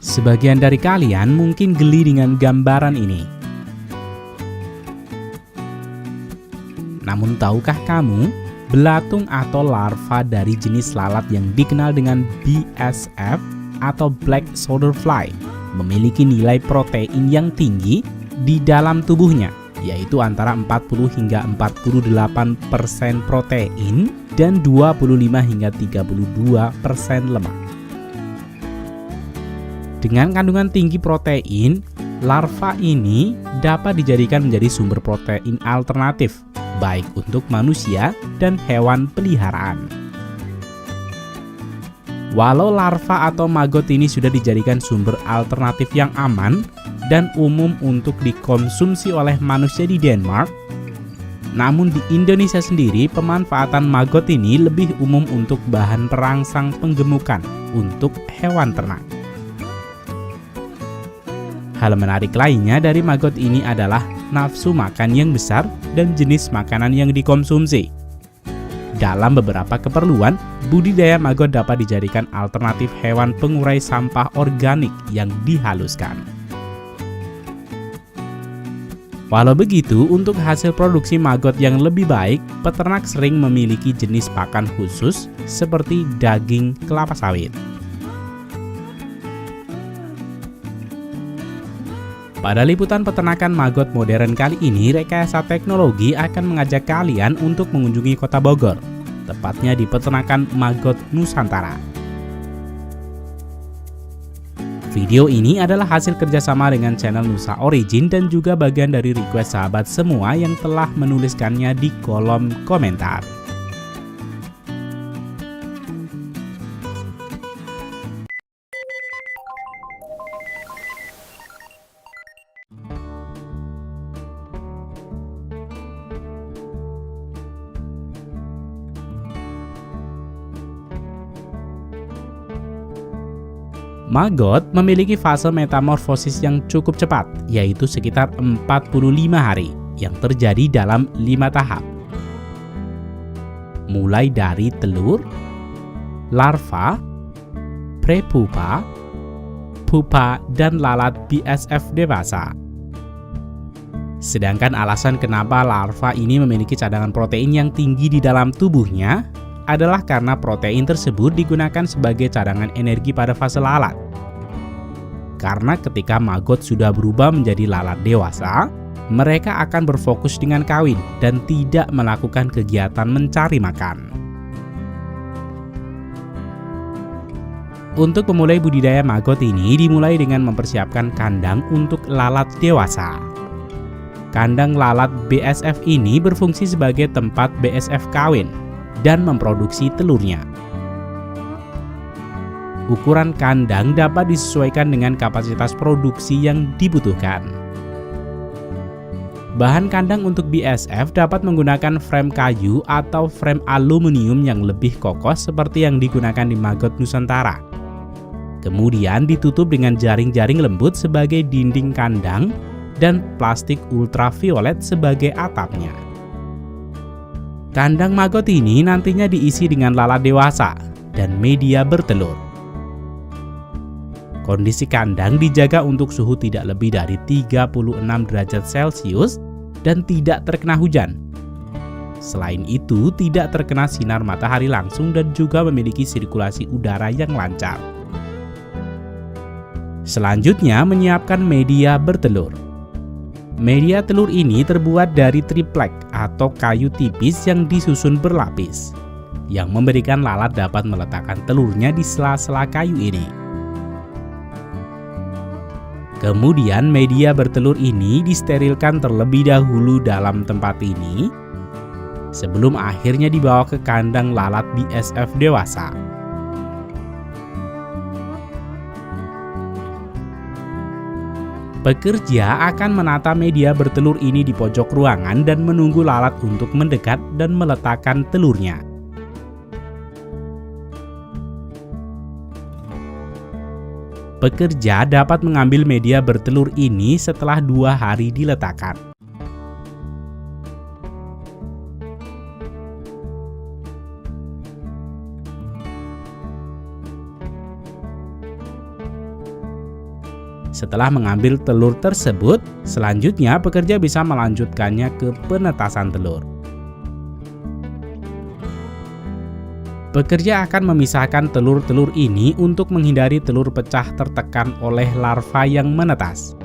Sebagian dari kalian mungkin geli dengan gambaran ini. Namun tahukah kamu, belatung atau larva dari jenis lalat yang dikenal dengan BSF atau Black Soldier Fly memiliki nilai protein yang tinggi di dalam tubuhnya, yaitu antara 40 hingga 48% protein dan 25 hingga 32% lemak. Dengan kandungan tinggi protein, larva ini dapat dijadikan menjadi sumber protein alternatif, baik untuk manusia dan hewan peliharaan. Walau larva atau maggot ini sudah dijadikan sumber alternatif yang aman dan umum untuk dikonsumsi oleh manusia di Denmark, namun di Indonesia sendiri pemanfaatan maggot ini lebih umum untuk bahan perangsang penggemukan untuk hewan ternak. Hal menarik lainnya dari maggot ini adalah nafsu makan yang besar dan jenis makanan yang dikonsumsi. Dalam beberapa keperluan, budidaya maggot dapat dijadikan alternatif hewan pengurai sampah organik yang dihaluskan. Walau begitu, untuk hasil produksi maggot yang lebih baik, peternak sering memiliki jenis pakan khusus seperti daging kelapa sawit. Pada liputan peternakan maggot modern kali ini, Rekayasa Teknologi akan mengajak kalian untuk mengunjungi Kota Bogor, tepatnya di peternakan maggot Nusantara. Video ini adalah hasil kerjasama dengan channel Nusa Origin dan juga bagian dari request sahabat semua yang telah menuliskannya di kolom komentar. Maggot memiliki fase metamorfosis yang cukup cepat, yaitu sekitar 45 hari, yang terjadi dalam 5 tahap. Mulai dari telur, larva, prepupa, pupa, dan lalat BSF dewasa. Sedangkan alasan kenapa larva ini memiliki cadangan protein yang tinggi di dalam tubuhnya adalah karena protein tersebut digunakan sebagai cadangan energi pada fase lalat. Karena ketika maggot sudah berubah menjadi lalat dewasa, mereka akan berfokus dengan kawin dan tidak melakukan kegiatan mencari makan. Untuk memulai budidaya maggot ini dimulai dengan mempersiapkan kandang untuk lalat dewasa. Kandang lalat BSF ini berfungsi sebagai tempat BSF kawin dan memproduksi telurnya. Ukuran kandang dapat disesuaikan dengan kapasitas produksi yang dibutuhkan. Bahan kandang untuk BSF dapat menggunakan frame kayu atau frame aluminium yang lebih kokoh seperti yang digunakan di maggot Nusantara. Kemudian ditutup dengan jaring-jaring lembut sebagai dinding kandang dan plastik ultraviolet sebagai atapnya. Kandang maggot ini nantinya diisi dengan lalat dewasa dan media bertelur. Kondisi kandang dijaga untuk suhu tidak lebih dari 36 derajat Celcius dan tidak terkena hujan. Selain itu, tidak terkena sinar matahari langsung dan juga memiliki sirkulasi udara yang lancar. Selanjutnya, menyiapkan media bertelur. Media telur ini terbuat dari triplek atau kayu tipis yang disusun berlapis, yang memberikan lalat dapat meletakkan telurnya di sela-sela kayu ini. Kemudian media bertelur ini disterilkan terlebih dahulu dalam tempat ini, sebelum akhirnya dibawa ke kandang lalat BSF dewasa. Pekerja akan menata media bertelur ini di pojok ruangan dan menunggu lalat untuk mendekat dan meletakkan telurnya. Pekerja dapat mengambil media bertelur ini setelah 2 hari diletakkan. Setelah mengambil telur tersebut, selanjutnya pekerja bisa melanjutkannya ke penetasan telur. Pekerja akan memisahkan telur-telur ini untuk menghindari telur pecah tertekan oleh larva yang menetas.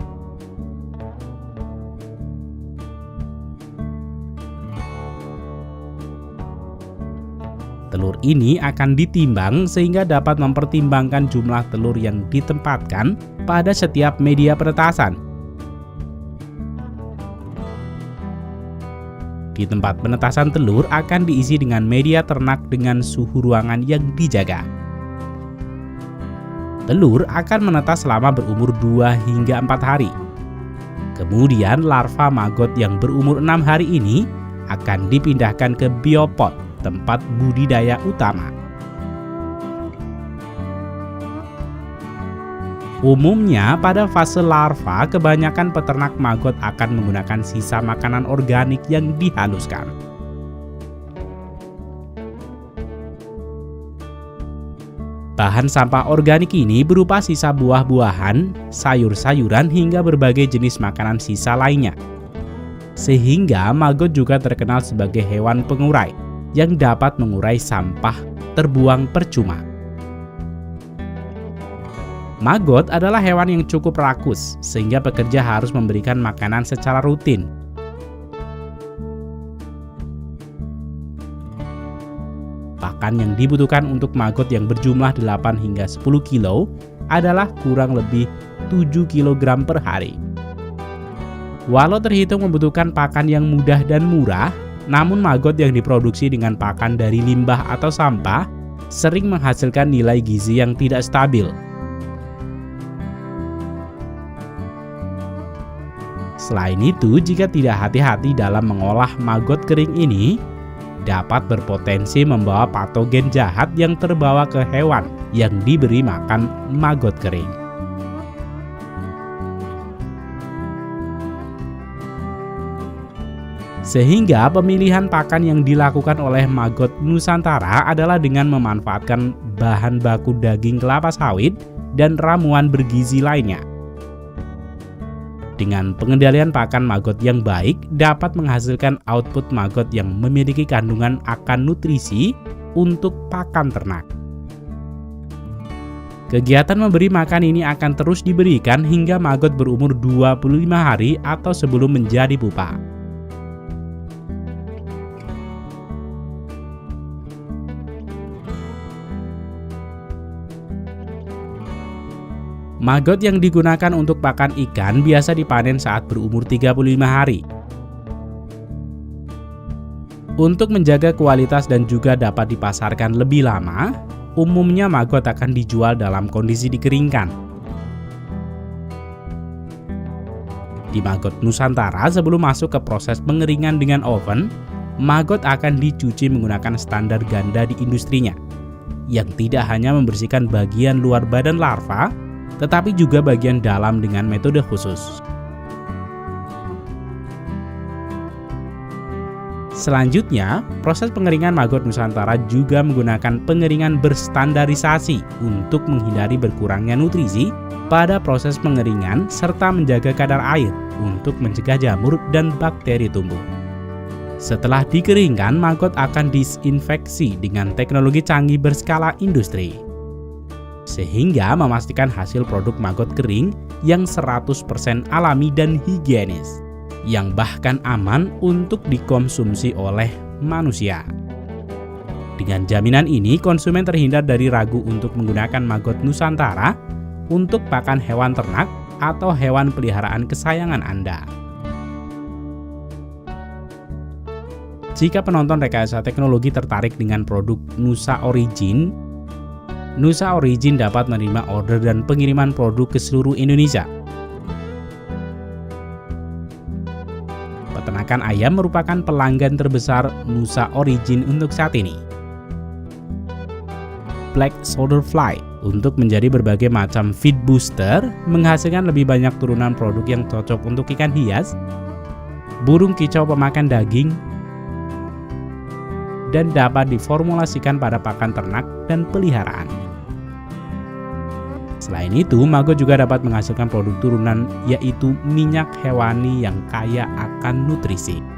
Telur ini akan ditimbang sehingga dapat mempertimbangkan jumlah telur yang ditempatkan pada setiap media penetasan. Di tempat penetasan telur akan diisi dengan media ternak dengan suhu ruangan yang dijaga. Telur akan menetas selama berumur 2 hingga 4 hari. Kemudian larva maggot yang berumur 6 hari ini akan dipindahkan ke biopod, tempat budidaya utama. Umumnya pada fase larva, kebanyakan peternak maggot akan menggunakan sisa makanan organik yang dihaluskan. Bahan sampah organik ini berupa sisa buah-buahan, sayur-sayuran, hingga berbagai jenis makanan sisa lainnya. Sehingga maggot juga terkenal sebagai hewan pengurai yang dapat mengurai sampah terbuang percuma. Maggot adalah hewan yang cukup rakus, sehingga pekerja harus memberikan makanan secara rutin. Pakan yang dibutuhkan untuk maggot yang berjumlah 8 hingga 10 kilo adalah kurang lebih 7 kg per hari. Walau terhitung membutuhkan pakan yang mudah dan murah, namun maggot yang diproduksi dengan pakan dari limbah atau sampah sering menghasilkan nilai gizi yang tidak stabil. Selain itu, jika tidak hati-hati dalam mengolah maggot kering ini, dapat berpotensi membawa patogen jahat yang terbawa ke hewan yang diberi makan maggot kering. Sehingga pemilihan pakan yang dilakukan oleh maggot Nusantara adalah dengan memanfaatkan bahan baku daging kelapa sawit dan ramuan bergizi lainnya. Dengan pengendalian pakan maggot yang baik, dapat menghasilkan output maggot yang memiliki kandungan akan nutrisi untuk pakan ternak. Kegiatan memberi makan ini akan terus diberikan hingga maggot berumur 25 hari atau sebelum menjadi pupa. Maggot yang digunakan untuk pakan ikan biasa dipanen saat berumur 35 hari. Untuk menjaga kualitas dan juga dapat dipasarkan lebih lama, umumnya maggot akan dijual dalam kondisi dikeringkan. Di maggot Nusantara, sebelum masuk ke proses pengeringan dengan oven, maggot akan dicuci menggunakan standar ganda di industrinya, yang tidak hanya membersihkan bagian luar badan larva, tetapi juga bagian dalam dengan metode khusus. Selanjutnya, proses pengeringan maggot Nusantara juga menggunakan pengeringan berstandarisasi untuk menghindari berkurangnya nutrisi pada proses pengeringan serta menjaga kadar air untuk mencegah jamur dan bakteri tumbuh. Setelah dikeringkan, maggot akan disinfeksi dengan teknologi canggih berskala industri, sehingga memastikan hasil produk maggot kering yang 100% alami dan higienis, yang bahkan aman untuk dikonsumsi oleh manusia. Dengan jaminan ini, konsumen terhindar dari ragu untuk menggunakan maggot Nusantara untuk pakan hewan ternak atau hewan peliharaan kesayangan Anda. Jika penonton Rekayasa Teknologi tertarik dengan produk Nusa Origin, Nusa Origin dapat menerima order dan pengiriman produk ke seluruh Indonesia. Peternakan ayam merupakan pelanggan terbesar Nusa Origin untuk saat ini. Black Soldier Fly untuk menjadi berbagai macam feed booster, menghasilkan lebih banyak turunan produk yang cocok untuk ikan hias, burung kicau pemakan daging, dan dapat diformulasikan pada pakan ternak dan peliharaan. Selain itu, maggot juga dapat menghasilkan produk turunan yaitu minyak hewani yang kaya akan nutrisi.